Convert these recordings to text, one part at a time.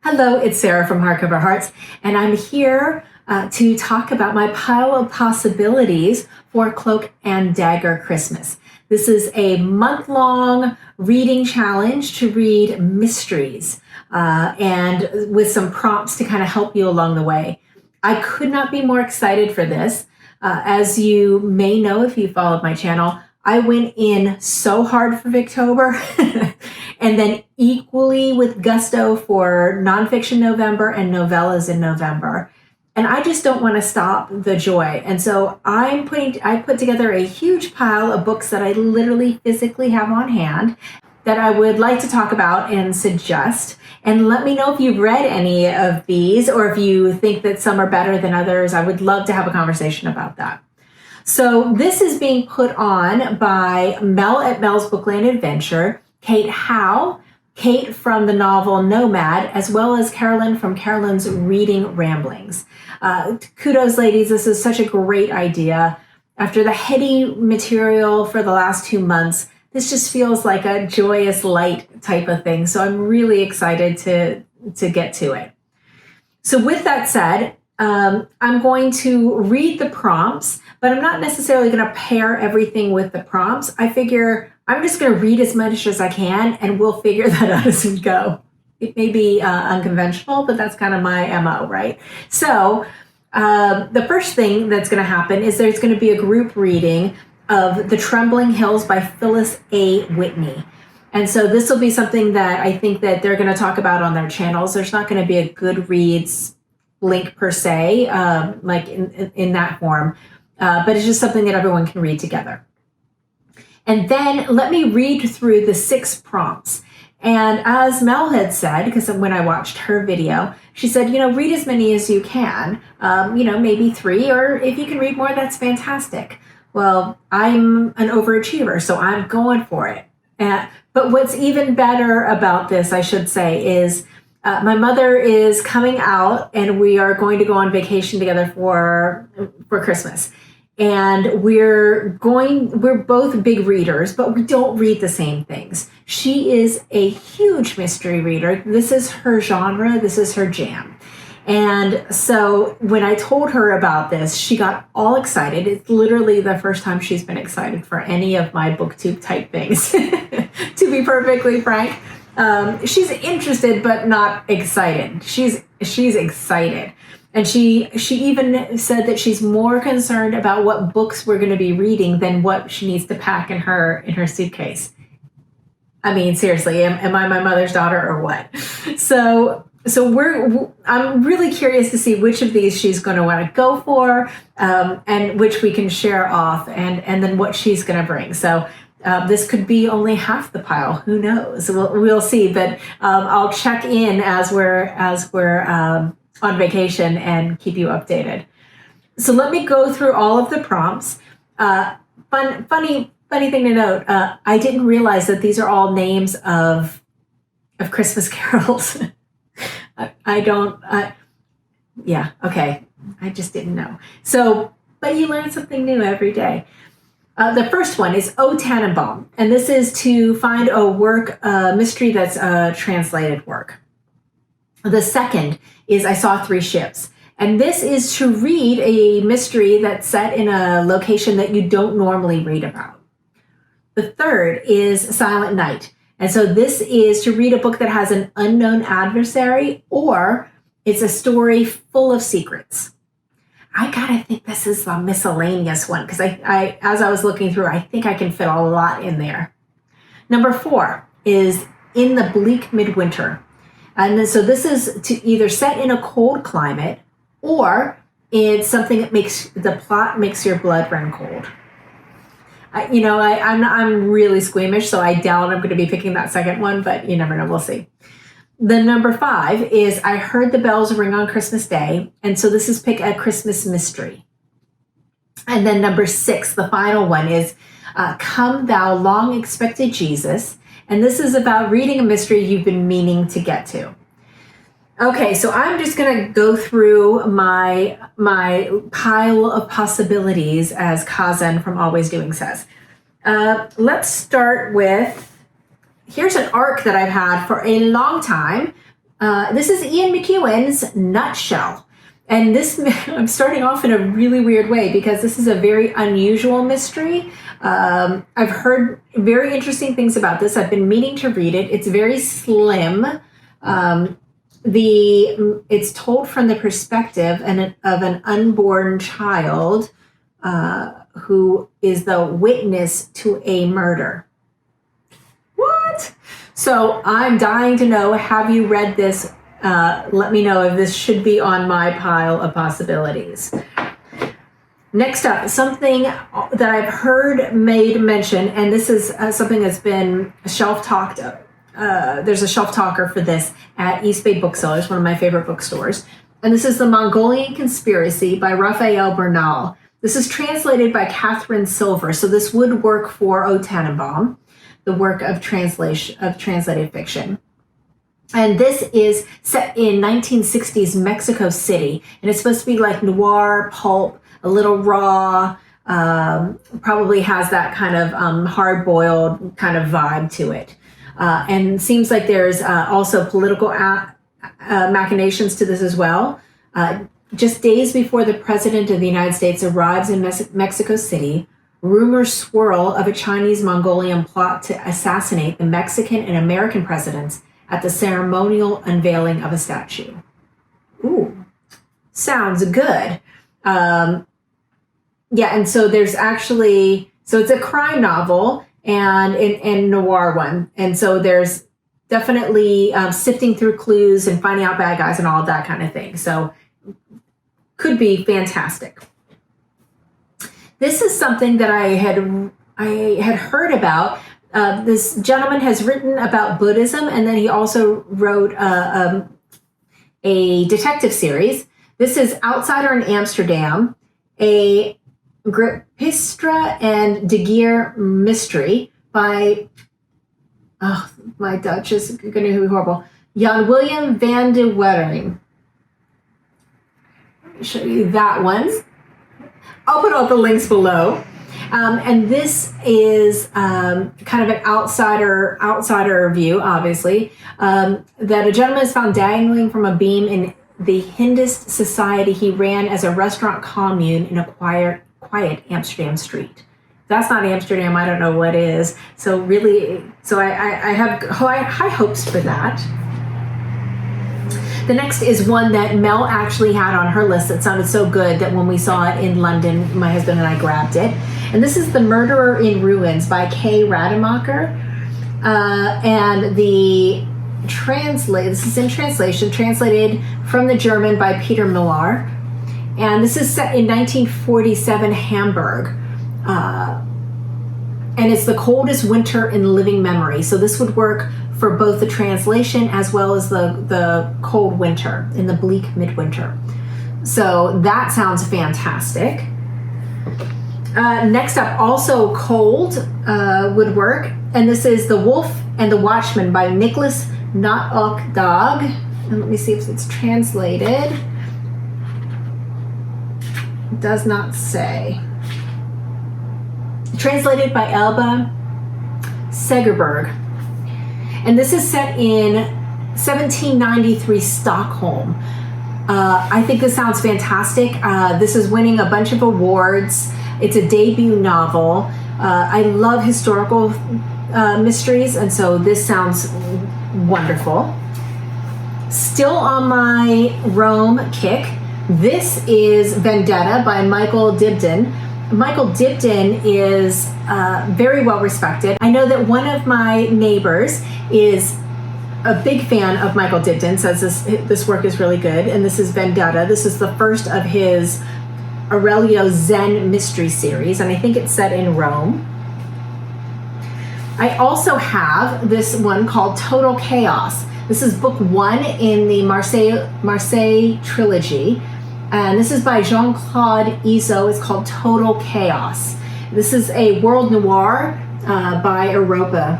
Hello, it's Sarah from Hardcover Hearts, and I'm here to talk about my pile of possibilities for Cloak and Dagger Christmas. This is a month-long reading challenge to read mysteries and with some prompts to kind of help you along the way. I could not be more excited for this. As you may know if you followed my channel, I went in so hard for Victober and then equally with gusto for nonfiction November and novellas in November. And I just don't want to stop the joy. And so I put together a huge pile of books that I literally physically have on hand that I would like to talk about and suggest. And let me know if you've read any of these or if you think that some are better than others. I would love to have a conversation about that. So this is being put on by Mel at Mel's Bookland Adventure, Kate Howe, Kate from the novel Nomad, as well as Carolyn from Carolyn's Reading Ramblings. Kudos, ladies. This is such a great idea. After the heady material for the last 2 months, this just feels like a joyous, light type of thing. So I'm really excited to get to it. So with that said, I'm going to read the prompts, but I'm not necessarily going to pair everything with the prompts. I figure I'm just going to read as much as I can, and we'll figure that out as we go. It may be unconventional, but that's kind of my MO, right? So the first thing that's going to happen is there's going to be a group reading of The Trembling Hills by Phyllis A. Whitney. And so this will be something that I think that they're going to talk about on their channels. There's not going to be a Goodreads link per se, like in that form, but it's just something that everyone can read together. And then let me read through the 6 prompts. And as Mel had said, because when I watched her video, she said, read as many as you can, maybe 3, or if you can read more, that's fantastic. Well, I'm an overachiever, so I'm going for it. But what's even better about this, I should say, is my mother is coming out and we are going to go on vacation together for Christmas. And we're both big readers, but we don't read the same things. She is a huge mystery reader. This is her genre. This is her jam. And so when I told her about this, she got all excited. It's literally the first time she's been excited for any of my booktube type things, to be perfectly frank. She's interested, but not excited. She's excited. And she even said that she's more concerned about what books we're going to be reading than what she needs to pack in her suitcase. I mean, seriously, am I my mother's daughter or what? So I'm really curious to see which of these she's going to want to go for, and which we can share off, and then what she's going to bring. So this could be only half the pile. Who knows? We'll see. But I'll check in as we're on vacation and keep you updated. So let me go through all of the prompts. Funny thing to note, I didn't realize that these are all names of Christmas carols. Yeah, okay. I just didn't know. So, but you learn something new every day. The first one is O Tannenbaum, and this is to find a mystery that's a translated work. The second is I Saw 3 Ships, and this is to read a mystery that's set in a location that you don't normally read about. The third is Silent Night, and so this is to read a book that has an unknown adversary, or it's a story full of secrets. I gotta think this is a miscellaneous one, because I as I was looking through, I think I can fit a lot in there. Number 4 is In the Bleak Midwinter. And so this is to either set in a cold climate, or it's something that the plot makes your blood run cold. I'm really squeamish, so I doubt I'm going to be picking that second one, but you never know. We'll see. The number 5 is I Heard the Bells Ring on Christmas Day. And so this is pick a Christmas mystery. And then number 6, the final one, is Come Thou Long Expected Jesus. And this is about reading a mystery you've been meaning to get to. Okay, so I'm just going to go through my pile of possibilities, as Kazan from Always Doing says. Let's start with, here's an arc that I've had for a long time. This is Ian McEwan's Nutshell. And this, I'm starting off in a really weird way because this is a very unusual mystery. I've heard very interesting things about this. I've been meaning to read it. It's very slim. It's told from the perspective of an unborn child who is the witness to a murder. What? So I'm dying to know, have you read this? Let me know if this should be on my pile of possibilities. Next up, something that I've heard made mention, and this is something that's been shelf-talked. There's a shelf talker for this at East Bay Booksellers, one of my favorite bookstores. And this is The Mongolian Conspiracy by Raphael Bernal. This is translated by Catherine Silver, so this would work for O. Tannenbaum, the work of translated fiction. And this is set in 1960s Mexico City, and it's supposed to be like noir, pulp, a little raw, probably has that kind of hard-boiled kind of vibe to it. And seems like there's also political machinations to this as well. Just days before the President of the United States arrives in Mexico City, rumors swirl of a Chinese-Mongolian plot to assassinate the Mexican and American presidents at the ceremonial unveiling of a statue. Ooh, sounds good. Yeah, and so there's actually, so it's a crime novel and noir one. And so there's definitely sifting through clues and finding out bad guys and all of that kind of thing. So could be fantastic. This is something that I had heard about. This gentleman has written about Buddhism, and then he also wrote a detective series. This is Outsider in Amsterdam, a Gripistra and Dagger mystery by, oh, my Dutch is going to be horrible, Jan William van de Wettering. Let me show you that one. I'll put all the links below. And this is kind of an outsider view, obviously, that a gentleman is found dangling from a beam in the Hindist society he ran as a restaurant commune in a quiet Amsterdam street. If that's not Amsterdam, I don't know what is. So really, I have high hopes for that. The next is one that Mel actually had on her list that sounded so good that when we saw it in London, my husband and I grabbed it. And this is The Murderer in Ruins by Kay Rademacher. And this is in translation, translated from the German by Peter Millar. And this is set in 1947 Hamburg. And it's the coldest winter in living memory. So this would work for both the translation as well as the cold winter in the Bleak Midwinter. So that sounds fantastic. Next up, also cold would work. And this is The Wolf and the Watchman by Nicholas Not-Ok-Dag. And let me see if it's translated. It does not say. Translated by Elba Segerberg. And this is set in 1793 Stockholm. I think this sounds fantastic. This is winning a bunch of awards. It's a debut novel. I love historical mysteries, and so this sounds wonderful. Still on my Rome kick, this is Vendetta by Michael Dibdin. Michael Dibdin is very well respected. I know that one of my neighbors is a big fan of Michael Dibdin, says this work is really good, and this is Vendetta. This is the first of his Aurelio Zen mystery series, and I think it's set in Rome. I also have this one called Total Chaos. This is book 1 in the Marseille trilogy. And this is by Jean-Claude Izo. It's called Total Chaos. This is a world noir by Europa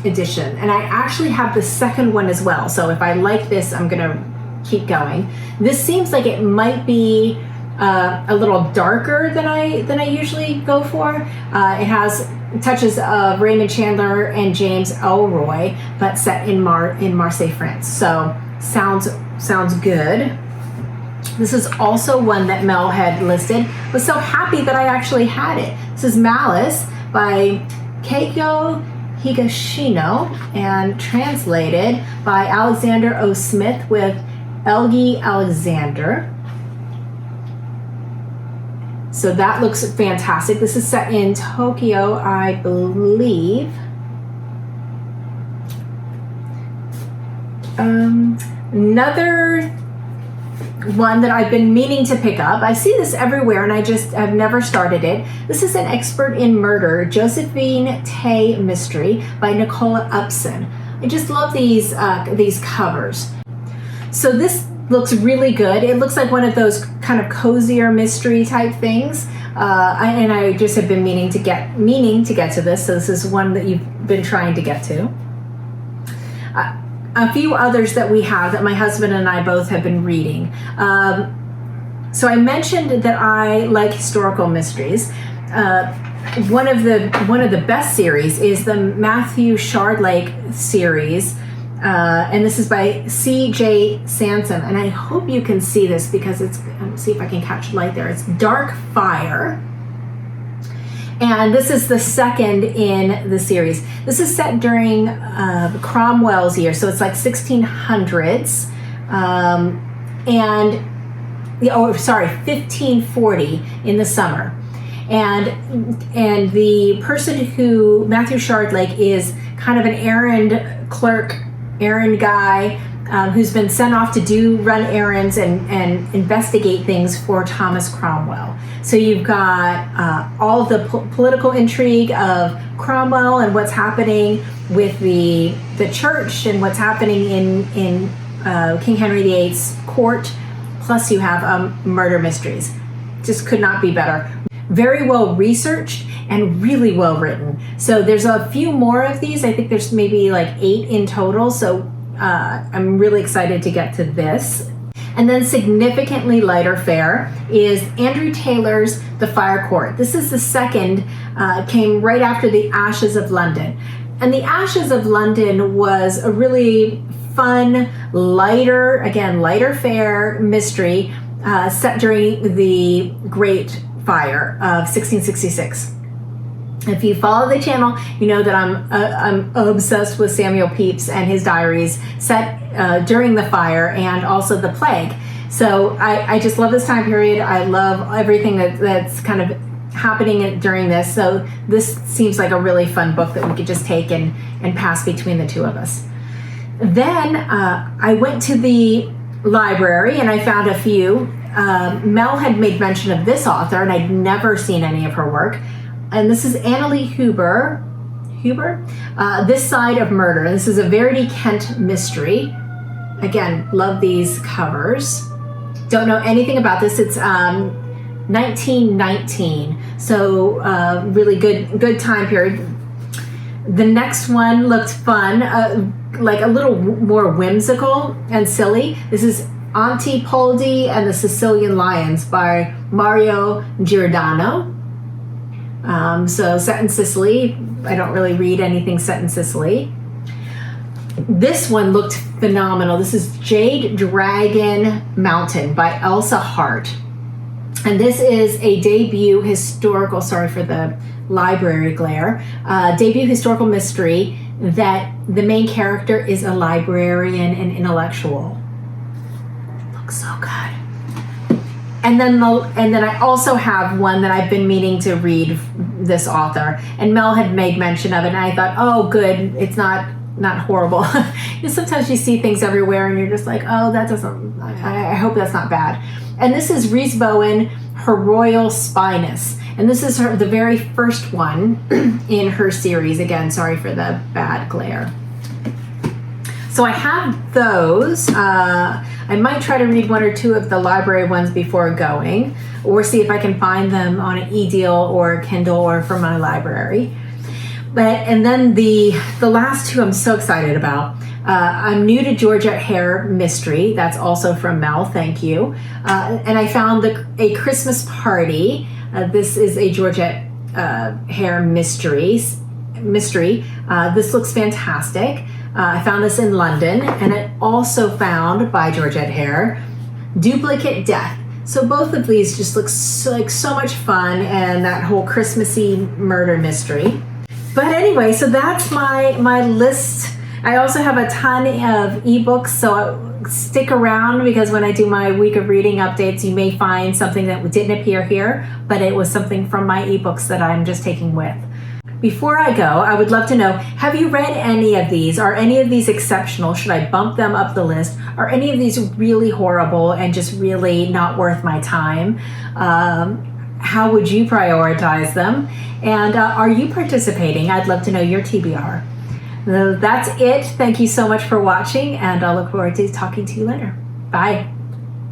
edition. And I actually have the second one as well. So if I like this, I'm going to keep going. This seems like it might be a little darker than I usually go for. It has touches of Raymond Chandler and James Elroy, but set in Marseille, France. So sounds good. This is also one that Mel had listed. I was so happy that I actually had it. This is Malice by Keiko Higashino and translated by Alexander O. Smith with Elgie Alexander. So that looks fantastic. This is set in Tokyo, I believe. Another one that I've been meaning to pick up. I see this everywhere and I've never started it. This is An Expert in Murder, Josephine Tay mystery by Nicola Upson. I just love these covers. So this looks really good. It looks like one of those kind of cozier mystery type things. And I just have been meaning to get to this. So this is one that you've been trying to get to. A few others that we have that my husband and I both have been reading. So I mentioned that I like historical mysteries. One of the best series is the Matthew Shardlake series, and this is by C.J. Sansom. And I hope you can see this because it's. Let's see if I can catch light there. It's Dark Fire. And this is the second in the series. This is set during Cromwell's year, so it's like 1600s, 1540 in the summer. And the person who, Matthew Shardlake, is kind of an errand guy who's been sent off to run errands and investigate things for Thomas Cromwell. So you've got all of the political intrigue of Cromwell and what's happening with the church and what's happening in King Henry VIII's court. Plus you have murder mysteries. Just could not be better. Very well researched and really well written. So there's a few more of these. I think there's maybe like 8 in total. So I'm really excited to get to this. And then significantly lighter fare is Andrew Taylor's The Fire Court. This is the second, came right after The Ashes of London. And The Ashes of London was a really fun, lighter fare mystery set during the Great Fire of 1666. If you follow the channel, you know that I'm obsessed with Samuel Pepys and his diaries set during the fire and also the plague. So I just love this time period. I love everything that's kind of happening during this. So this seems like a really fun book that we could just take and pass between the two of us. Then I went to the library and I found a few. Mel had made mention of this author and I'd never seen any of her work. And this is Annalee Huber, This Side of Murder. This is a Verity Kent mystery. Again, love these covers. Don't know anything about this. It's 1919, so really good time period. The next one looked fun, like a little more whimsical and silly. This is Auntie Poldi and the Sicilian Lions by Mario Giordano. So set in Sicily. I don't really read anything set in Sicily. This one looked phenomenal. This is Jade Dragon Mountain by Elsa Hart. And this is a debut historical, sorry for the library glare, debut historical mystery that the main character is a librarian and intellectual. Looks so good. And then I also have one that I've been meaning to read, this author, and Mel had made mention of it, and I thought, oh, good, it's not horrible. Sometimes you see things everywhere, and you're just like, oh, that doesn't. I hope that's not bad. And this is Rhys Bowen, Her Royal Spinous, and this is the very first one in her series. Again, sorry for the bad glare. So I have those. I might try to read one or two of the library ones before going, or see if I can find them on an e-deal or Kindle or from my library. And then the last two I'm so excited about. I'm new to Georgette Hare mystery. That's also from Mel. Thank you. And I found A Christmas Party. This is a Georgette Hare mystery. mystery. This looks fantastic. I found this in London, and I also found, by Georgette Hare, Duplicate Death. So both of these just look so much fun, and that whole Christmassy murder mystery. But anyway, so that's my list. I also have a ton of ebooks, so stick around, because when I do my week of reading updates, you may find something that didn't appear here, but it was something from my ebooks that I'm just taking with. Before I go, I would love to know, have you read any of these? Are any of these exceptional? Should I bump them up the list? Are any of these really horrible and just really not worth my time? How would you prioritize them? And are you participating? I'd love to know your TBR. So that's it. Thank you so much for watching, and I'll look forward to talking to you later. Bye.